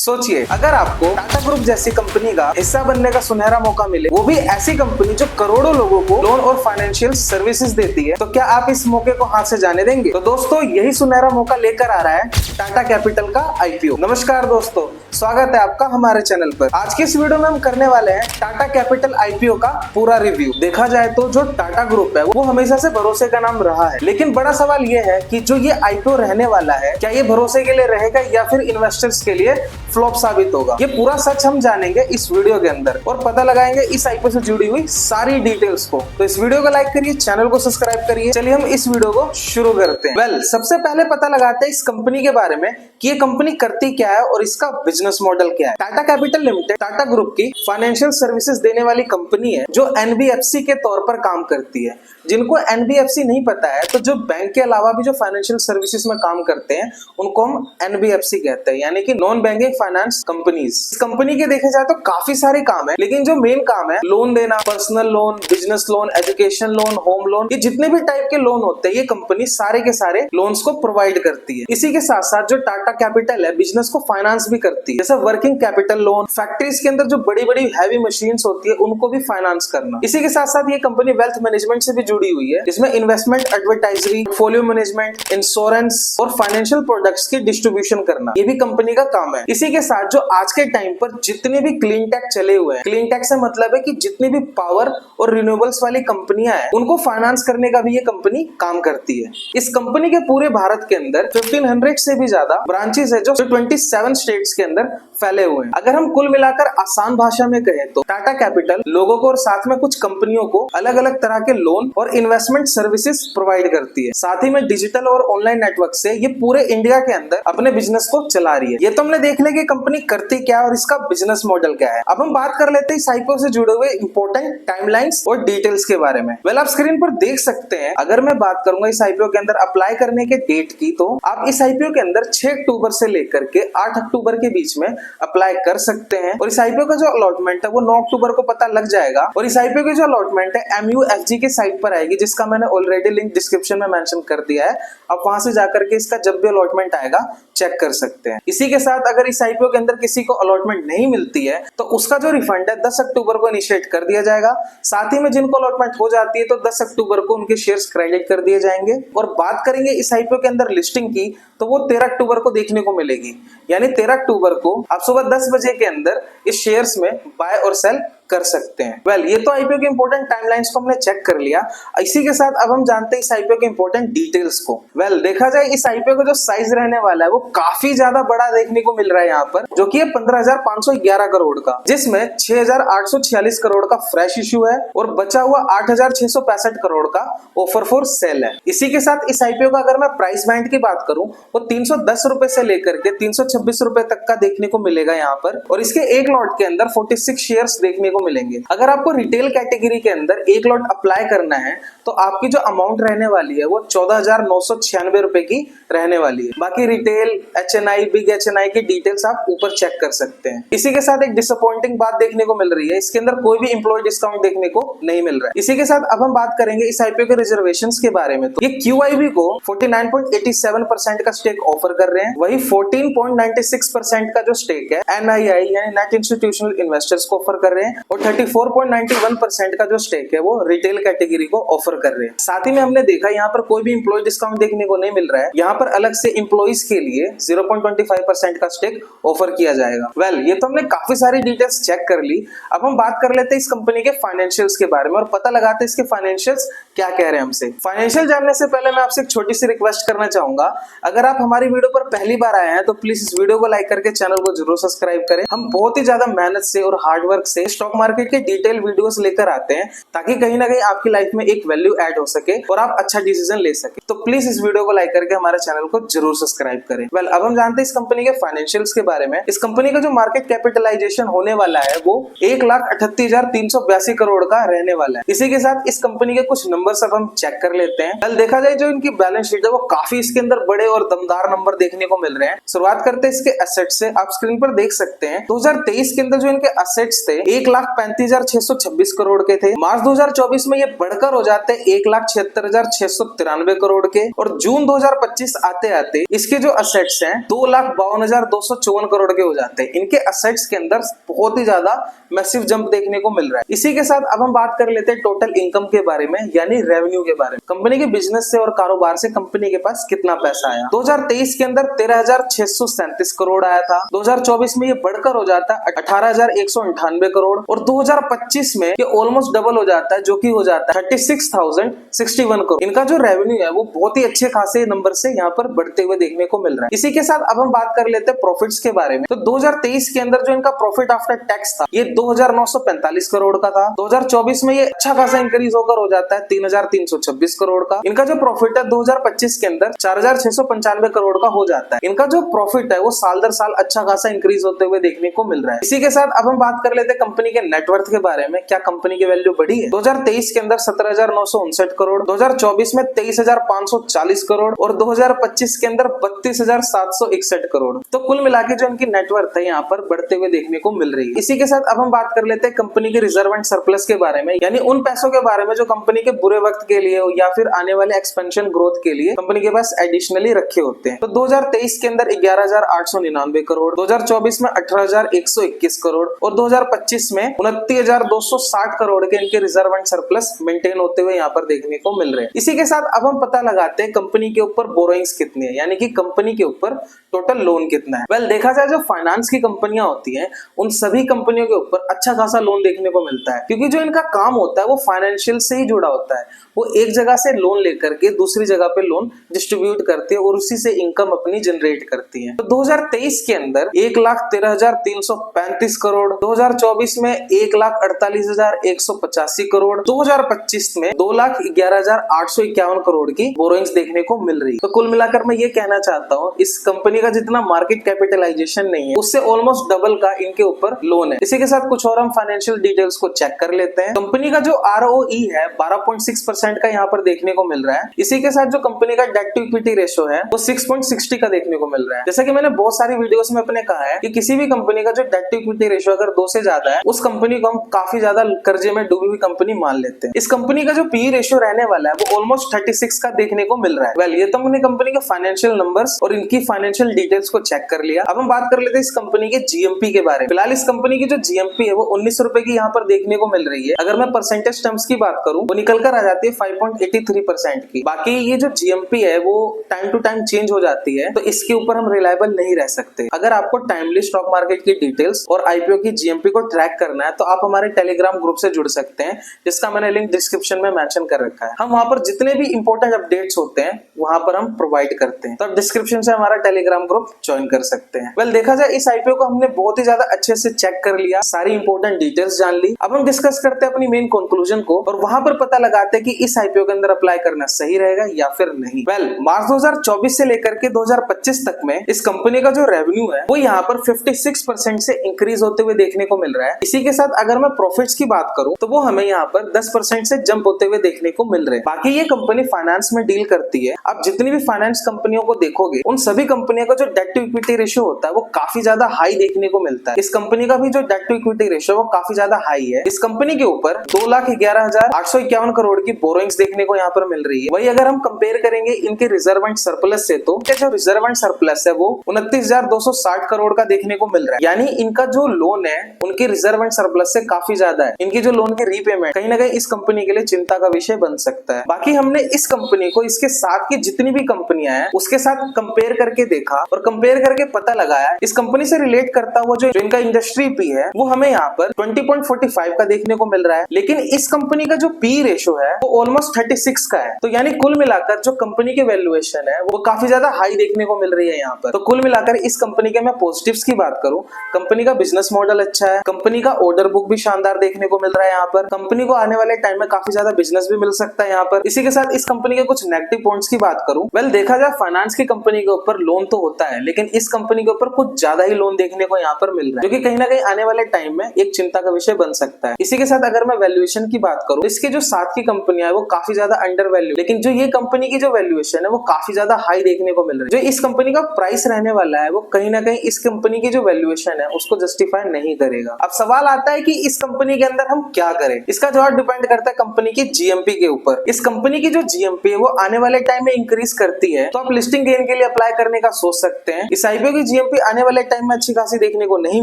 सोचिए, अगर आपको टाटा ग्रुप जैसी कंपनी का हिस्सा बनने का सुनहरा मौका मिले, वो भी ऐसी कंपनी जो करोड़ों लोगों को लोन और फाइनेंशियल सर्विसेज देती है, तो क्या आप इस मौके को हाथ से जाने देंगे? तो दोस्तों, यही सुनहरा मौका लेकर आ रहा है टाटा कैपिटल का आईपीओ। नमस्कार दोस्तों, स्वागत है आपका हमारे चैनल पर। आज की इस वीडियो में हम करने वाले हैं टाटा कैपिटल आईपीओ का पूरा रिव्यू। देखा जाए तो जो टाटा ग्रुप है वो हमेशा से भरोसे का नाम रहा है, लेकिन बड़ा सवाल ये है कि जो ये आईपीओ रहने वाला है, क्या ये भरोसे के लिए रहेगा या फिर इन्वेस्टर्स के लिए फ्लॉप साबित होगा? ये पूरा सच हम जानेंगे इस वीडियो के अंदर और पता लगाएंगे इस आईपीओ से जुड़ी हुई सारी डिटेल्स को। तो इस वीडियो को लाइक करिए, चैनल को सब्सक्राइब करिए। चलिए हम इस वीडियो को शुरू करते हैं। सबसे पहले पता लगाते हैं इस कंपनी के बारे में कि ये कंपनी करती क्या है और इसका बिजनेस मॉडल क्या है। Tata capital limited Tata group की फाइनेंशियल सर्विसेज देने वाली कंपनी है जो एनबीएफसी के तौर पर काम करती है। जिनको एनबीएफसी नहीं पता है, तो जो बैंक के अलावा भी जो फाइनेंशियल सर्विसेज में काम करते हैं उनको हम एनबीएफसी कहते हैं, यानी कि नॉन बैंकिंग फाइनेंस कंपनीज। इस कंपनी के देखे जाए तो काफी सारे काम है, लेकिन जो मेन काम है लोन देना, personal loan, business loan, education loan, home loan, ये जितने भी टाइप के लोन होते हैं ये कंपनी सारे के सारे लोन्स को प्रोवाइड करती है। इसी के साथ साथ जो टाटा कैपिटल है बिजनेस को फाइनेंस भी करती है, जैसे वर्किंग कैपिटल लोन, फैक्ट्रीज के अंदर जो बड़ी बड़ी हैवी मशीन्स होती है उनको भी फाइनेंस करना। इसी के साथ साथ ये कंपनी वेल्थ मैनेजमेंट से भी जुड़ी हुई है, जिसमें इन्वेस्टमेंट एडवर्टाइजरी, पोर्टफोलियो मैनेजमेंट, इंश्योरेंस और फाइनेंशियल प्रोडक्ट्स की डिस्ट्रीब्यूशन करना, ये भी कंपनी का काम है। इसी के साथ जो आज के टाइम पर जितने भी क्लीन टेक चले हुए हैं, क्लीन टेक से मतलब है कि जितनी भी पावर और रिन्यूएबल्स वाली कंपनियां हैं उनको फाइनेंस करने का भी ये कंपनी काम करती है। इस कंपनी के पूरे भारत के अंदर 1500 से भी ज्यादा ब्रांचेस है जो 27 स्टेट्स के अंदर फैले हुए हैं। अगर हम कुल मिलाकर आसान भाषा में कहें तो टाटा कैपिटल लोगों को और साथ में कुछ कंपनियों को अलग अलग तरह के लोन और इन्वेस्टमेंट सर्विसेज प्रोवाइड करती है। साथ ही में डिजिटल और ऑनलाइन नेटवर्क से ये पूरे इंडिया के अंदर अपने बिजनेस को चला रही है। ये तो हमने देख लिया कि कंपनी करती क्या है और इसका बिजनेस मॉडल क्या है। अब हम बात कर लेते हैं इस आईपीओ से जुड़े हुए इंपॉर्टेंट टाइमलाइंस और डिटेल्स के बारे में। आप स्क्रीन पर देख सकते हैं, अगर मैं बात करूंगा इस आईपीओ के अंदर अप्लाई करने के डेट की, तो आप इस आईपीओ के अंदर 6 अक्टूबर से लेकर के 8 अक्टूबर के बीच में अप्लाई कर सकते हैं। और इस आईपीओ का जो अलॉटमेंट है वो 9 अक्टूबर को पता लग जाएगा। और इस आईपीओ की जो अलॉटमेंट है MUFG के साइट पर आएगी, जिसका मैंने ऑलरेडी लिंक डिस्क्रिप्शन में मेंशन कर दिया है। आप वहां से जाकर के इसका जब भी अलॉटमेंट आएगा चेक कर सकते हैं। इसी के साथ अगर इस आईपीओ के अंदर किसी को अलॉटमेंट नहीं मिलती है तो उसका जो रिफंड है 10 अक्टूबर को इनिशिएट कर दिया जाएगा। साथ ही में जिनको अलॉटमेंट हो जाती है तो 10 अक्टूबर को उनके शेयर्स क्रेडिट कर दिए जाएंगे। और बात करेंगे इस आईपीओ के अंदर लिस्टिंग की, तो वो 13 अक्टूबर को देखने को मिलेगी, यानी 13 अक्टूबर को आप सुबह 10 बजे के अंदर इस शेयर्स में बाय और सेल कर सकते हैं। ये तो आईपीओ के इंपॉर्टेंट टाइमलाइंस को हमने चेक कर लिया। इसी के साथ अब हम जानते हैं इस आईपीओ के इंपॉर्टेंट डिटेल्स को। देखा जाए इस आईपीओ का जो साइज रहने वाला है वो काफी ज्यादा बड़ा देखने को मिल रहा है यहाँ पर, जो कि है 15,511 करोड़ का, जिसमें 6,846 करोड़ का फ्रेश इश्यू है और बचा हुआ 8,665 करोड़ का ऑफर फॉर सेल है। इसी के साथ इस आईपीओ का अगर मैं प्राइस बैंड की बात करूं वो 310 रुपए से लेकर के 326 रुपए तक का देखने को मिलेगा यहाँ पर। और इसके एक लॉट के अंदर 46 शेयर्स देखने को मिलेंगे। अगर आपको रिटेल कैटेगरी के अंदर एक लॉट अप्लाई करना है तो आपकी जो अमाउंट रहने वाली है वो 14,996 रुपए की रहने वाली है। बाकी रिटेल, HNI, बिग HNI की डिटेल्स आप ऊपर चेक कर सकते हैं। इसी के साथ एक डिसअपॉइंटिंग बात देखने को मिल रही है, इसके अंदर कोई भी एम्प्लॉय डिस्काउंट देखने को नहीं मिल रहा है। इसी के साथ अब हम बात करेंगे इस आईपीओ के रिजर्वेशंस के बारे में। तो ये QIB को 49.87% का स्टेक ऑफर कर रहे हैं, वही 14.96% का जो स्टेक है NII यानी नेट इंस्टीट्यूशनल इन्वेस्टर्स को ऑफर कर रहे हैं, और 34.91% का जो स्टेक है वो रिटेल कैटेगरी को ऑफर कर रहे हैं। साथ ही में हमने देखा यहाँ पर कोई भी एम्प्लॉय डिस्काउंट देखने को नहीं मिल रहा है, यहाँ पर अलग से एम्प्लॉइज के लिए 0.25% का स्टेक ऑफर किया जाएगा। ये तो हमने काफी सारी डिटेल्स चेक कर ली। अब हम बात कर लेते हैं इस कंपनी के फाइनेंशियल्स के बारे में और पता लगाते हैं इसके फाइनेंशियल्स क्या कह रहे हैं हमसे। फाइनेंशियल जानने से पहले मैं आपसे एक छोटी सी रिक्वेस्ट करना चाहूंगा, अगर आप हमारी वीडियो पर पहली बार आए हैं तो प्लीज इस वीडियो को लाइक करके चैनल को जरूर सब्सक्राइब करें। हम बहुत ही ज्यादा मेहनत से और हार्डवर्क से स्टॉक मार्केट के डिटेल वीडियोस लेकर आते हैं, ताकि कहीं ना कहीं आपकी लाइफ में एक वैल्यू ऐड हो सके और आप अच्छा डिसीजन ले सके। तो प्लीज इस वीडियो को लाइक करके हमारे चैनल को जरूर सब्सक्राइब करें। अब हम जानते हैं इस कंपनी के फाइनेंशियल्स के बारे में। इस कंपनी का जो मार्केट कैपिटलाइजेशन होने वाला है वो 1,38,382 करोड़ का रहने वाला है। इसी के साथ इस कंपनी के कुछ नंबर्स अब हम चेक कर लेते हैं। कल देखा जाए जो इनकी बैलेंस शीट है वो काफी इसके अंदर बड़े और दमदार नंबर देखने को मिल रहे हैं। शुरुआत करते हैं इसके एसेट से। आप स्क्रीन पर देख सकते हैं 2023 के अंदर जो इनके एसेट्स थे 1,35,626 करोड़ के थे। मार्च 2024 में ये बढ़कर हो जाते हैं 1,76,693 करोड़ के, और जून 2025 आते आते इसके जो एसेट्स हैं 2,52,254 करोड़ के हो जाते हैं। इनके एसेट्स के अंदर बहुत ही ज्यादा मैसिव जंप देखने को मिल रहा है। इसी के साथ अब हम बात कर लेते हैं टोटल इनकम के बारे में, यानी रेवेन्यू के बारे में। कंपनी के बिजनेस से और कारोबार से कंपनी के पास कितना पैसा आया। 2023 के अंदर 13,637 करोड़ आया था। 2024 में ये बढ़कर हो जाता है 18,198 करोड़, और 2025 में ये ऑलमोस्ट डबल हो जाता है, जो कि हो जाता है 36,061 करोड़। इनका जो रेवेन्यू है वो बहुत ही अच्छे खासे नंबर से यहाँ पर बढ़ते हुए देखने को मिल रहा है। इसी के साथ अब हम बात कर लेते हैं प्रॉफिट्स के बारे में। तो 2023 के अंदर जो इनका प्रॉफिट आफ्टर टैक्स था ये 2,945 करोड़ का था। 2024 में ये अच्छा खासा इंक्रीज होकर हो जाता है 3,326 करोड़ का। इनका जो प्रॉफिट है 2025 के अंदर 4,695 करोड़ का हो जाता है। इनका जो प्रॉफिट है वो साल दर साल अच्छा खासा इंक्रीज होते हुए देखने को मिल रहा है। इसी के साथ अब हम बात कर लेते हैं कंपनी के नेटवर्थ के बारे में। क्या कंपनी की वैल्यू बढ़ी है? 2023 के अंदर 17,959 करोड़, 2024 में 23,540 करोड़, और 2025 के अंदर 32,761 करोड़। तो कुल मिला के जो इनकी नेटवर्थ है यहाँ पर बढ़ते हुए देखने को मिल रही है। इसी के साथ अब हम बात कर लेते हैं कंपनी के रिजर्व एंड सरप्लस के बारे में, यानी उन पैसों के बारे में जो कंपनी के बुरे वक्त के लिए या फिर आने वाले एक्सपेंशन ग्रोथ के लिए कंपनी के पास एडिशनली रखे होते हैं। तो 2023 के अंदर 11,899 करोड़, 2024 में 18,121 करोड़, और 2025 में 29,260 करोड़ के इनके रिजर्व एंड सरप्लस मेंटेन होते हुए यहाँ पर देखने को मिल रहे हैं। इसी के साथ अब हम पता लगाते हैं कंपनी के ऊपर बोरोइंग्स कितनी है, यानी कि कंपनी के ऊपर टोटल लोन कितना है। वेल देखा जाए जो फाइनेंस की कंपनियां होती हैं उन सभी कंपनियों के ऊपर अच्छा खासा लोन देखने को मिलता है, क्योंकि जो इनका काम होता है वो फाइनेंशियल से ही जुड़ा होता है। वो एक जगह से लोन लेकर के दूसरी जगह पे लोन डिस्ट्रीब्यूट करती है और उसी से इनकम अपनी जनरेट करती है। तो 2023 के अंदर 1,13,335 करोड़, 2024 में 1,48,185 करोड़, 2025 में 2,11,851 करोड़ की बोरोइंग्स देखने को मिल रही है। तो कुल मिलाकर मैं ये कहना चाहता हूँ इस कंपनी का जितना मार्केट कैपिटलाइजेशन नहीं है उससे ऑलमोस्ट डबल का इनके ऊपर लोन है। इसी के साथ कुछ और हम फाइनेंशियल डिटेल्स को चेक कर लेते हैं। कंपनी का जो ROE है 12.6% का यहाँ पर देखने को मिल रहा है। इसी के साथ जो कंपनी का डेट टू इक्विटी रेशियो है वो 6.60 का देखने को मिल रहा है। जैसा कि मैंने बहुत सारी वीडियोस में अपने कहा है कि किसी भी कंपनी का जो डेट टू इक्विटी रेशियो अगर 2 से ज्यादा है उस कंपनी को हम काफी ज्यादा कर्जे में डूबी हुई कंपनी मान लेते हैं। इस कंपनी का जो PE रेशियो रहने वाला है वो ऑलमोस्ट 36 का देखने को मिल रहा है। वेल ये तो हमने कंपनी के फाइनेंशियल नंबर्स और इनकी फाइनेंशियल डिटेल्स को चेक कर लिया। अब हम बात कर लेते हैं इस कंपनी के GMP के बारे में। फिलहाल इस कंपनी की जो GMP है वो 19 रुपए की यहाँ पर देखने को मिल रही है। अगर मैं परसेंटेज टर्म्स की बात करूं वो निकल कर आ जाती है 5.83% की। बाकी ये जो GMP है वो टाइम टू टाइम चेंज हो जाती है, तो इसके ऊपर हम रिलायबल नहीं रह सकते। अगर आपको टाइमली स्टॉक मार्केट की डिटेल्स और IPO की GMP को ट्रैक करना है तो आप हमारे टेलीग्राम ग्रुप से जुड़ सकते हैं, जिसका मैंने लिंक डिस्क्रिप्शन में मेंशन कर रखा है। हम वहां पर जितने भी इंपॉर्टेंट अपडेट्स होते हैं वहां पर हम प्रोवाइड करते हैं, तो आप डिस्क्रिप्शन से हमारा टेलीग्राम ग्रुप ज्वाइन कर सकते हैं। वेल देखा जाए इस IPO को हमने बहुत ही ज्यादा अच्छे से चेक कर लिया, सारी इंपॉर्टेंट डिटेल्स जान ली। अब हम डिस्कस करते हैं अपनी मेन कंक्लूजन को और वहां पर पता लगाते हैं कि इस IPO के अंदर अप्लाई करना सही रहेगा या फिर नहीं। वेल मार्च 2024 से लेकर के 2025 तक में इस कंपनी का जो रेवेन्यू है वो यहाँ पर 56% से इंक्रीज होते हुए देखने को मिल रहा है। इसी के साथ अगर मैं प्रॉफिट्स की बात करूं तो वो हमें यहाँ पर 10% से जंप होते हुए देखने को मिल रहे हैं। बाकी ये कंपनी फाइनेंस में डील करती है। आप जितनी भी फाइनेंस कंपनियों को देखोगे उन सभी कंपनियों का जो डेट टू इक्विटी रेशियो होता है वो काफी ज्यादा हाई देखने को मिलता है। इस कंपनी का भी जो डेट टू इक्विटी रेशियो वो काफी ज्यादा हाई है। इस कंपनी के ऊपर 2,11,851 करोड़ की बोरोइंग्स देखने को यहाँ पर मिल रही है। वही अगर हम कंपेयर करेंगे इनके रिजर्व एंड सरप्लस से तो जो रिजर्व एंड सरप्लस है वो 29,260 करोड़ का देखने को मिल रहा है। यानी इनका जो लोन है उनके रिजर्व एंड सरप्लस से काफी ज्यादा है। इनकी जो लोन की रीपेमेंट कहीं ना कहीं इस कंपनी के लिए चिंता का विषय बन सकता है। बाकी हमने इस कंपनी को इसके साथ की जितनी भी कंपनियां हैं उसके साथ कंपेयर करके देखा और कंपेयर करके पता लगाया इस कंपनी से रिलेट करता हुआ जो इनका इंडस्ट्री पी है वो हमें यहाँ पर 20.45 का देखने को मिल रहा है। लेकिन इस कंपनी का जो PE रेशियो है वो ऑलमोस्ट 36 का है। तो यानी कुल मिलाकर जो कंपनी की वैल्यूएशन है वो काफी ज्यादा हाई देखने को मिल रही है यहाँ पर। तो कुल मिलाकर इस कंपनी के मैं पॉजिटिव्स की बात करूं, कंपनी का बिजनेस मॉडल अच्छा है, कंपनी का ऑर्डर बुक भी शानदार देखने को मिल रहा है यहाँ पर, कंपनी को आने वाले टाइम में काफी ज्यादा बिजनेस भी मिल सकता है यहाँ पर। इसी के साथ इस कंपनी के कुछ नेगेटिव पॉइंट्स की बात करूं, वेल देखा जाए फाइनेंस की कंपनी के ऊपर लोन तो होता है लेकिन इस कंपनी के ऊपर कुछ ज्यादा ही लोन देखने को यहाँ पर मिल रहा है, जो कि कहीं ना कहीं आने वाले टाइम में एक चिंता का विषय बन सकता है। इसी के साथ अगर मैं वैल्यूएशन की बात करूं, इसके जो साथ की कंपनियां है वो काफी ज्यादा अंडर वैल्यू, लेकिन जो ये कंपनी की जो वैल्यूएशन है वो काफी ज्यादा हाई देखने को मिल रही है। जो इस कंपनी का प्राइस रहने वाला है वो कहीं ना कहीं इस कंपनी की जो वैल्यूएशन है उसको जस्टिफाई नहीं करेगा। अब सवाल आता है कि इस कंपनी के अंदर हम क्या करें। इसका जवाब डिपेंड करता है कंपनी की जीएमपी के ऊपर। इस कंपनी की जो जीएमपी है वो आने वाले टाइम में इंक्रीज करती है तो आप लिस्टिंग गेन के लिए अप्लाई करने का सोच सकते हैं। इस आईपीओ की जीएमपी आने वाले टाइम में अच्छी खासी देखने को नहीं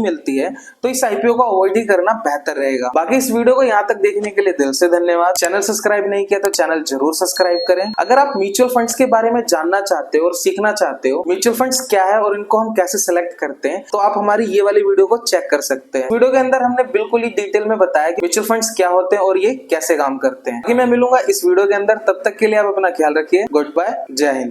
मिलती है तो इस आईपीओ को अवॉइड ही करना बेहतर रहेगा। बाकी इस वीडियो को यहाँ तक देखने के लिए दिल से धन्यवाद। चैनल सब्सक्राइब नहीं किया तो चैनल जरूर सब्सक्राइब करें। अगर आप म्यूचुअल फंड्स के बारे में जानना चाहते हो और सीखना चाहते हो म्यूचुअल फंड्स क्या है और इनको हम कैसे सेलेक्ट करते हैं तो आप हमारी ये वाली वीडियो को चेक कर सकते हैं। वीडियो के अंदर हमने बिल्कुल ही डिटेल में बताया कि म्यूचुअल फंड्स क्या होते हैं और ये कैसे काम करते हैं। मैं मिलूंगा इस वीडियो के अंदर, तब तक के लिए आप अपना ख्याल रखिए। गुड बाय, जय हिंद।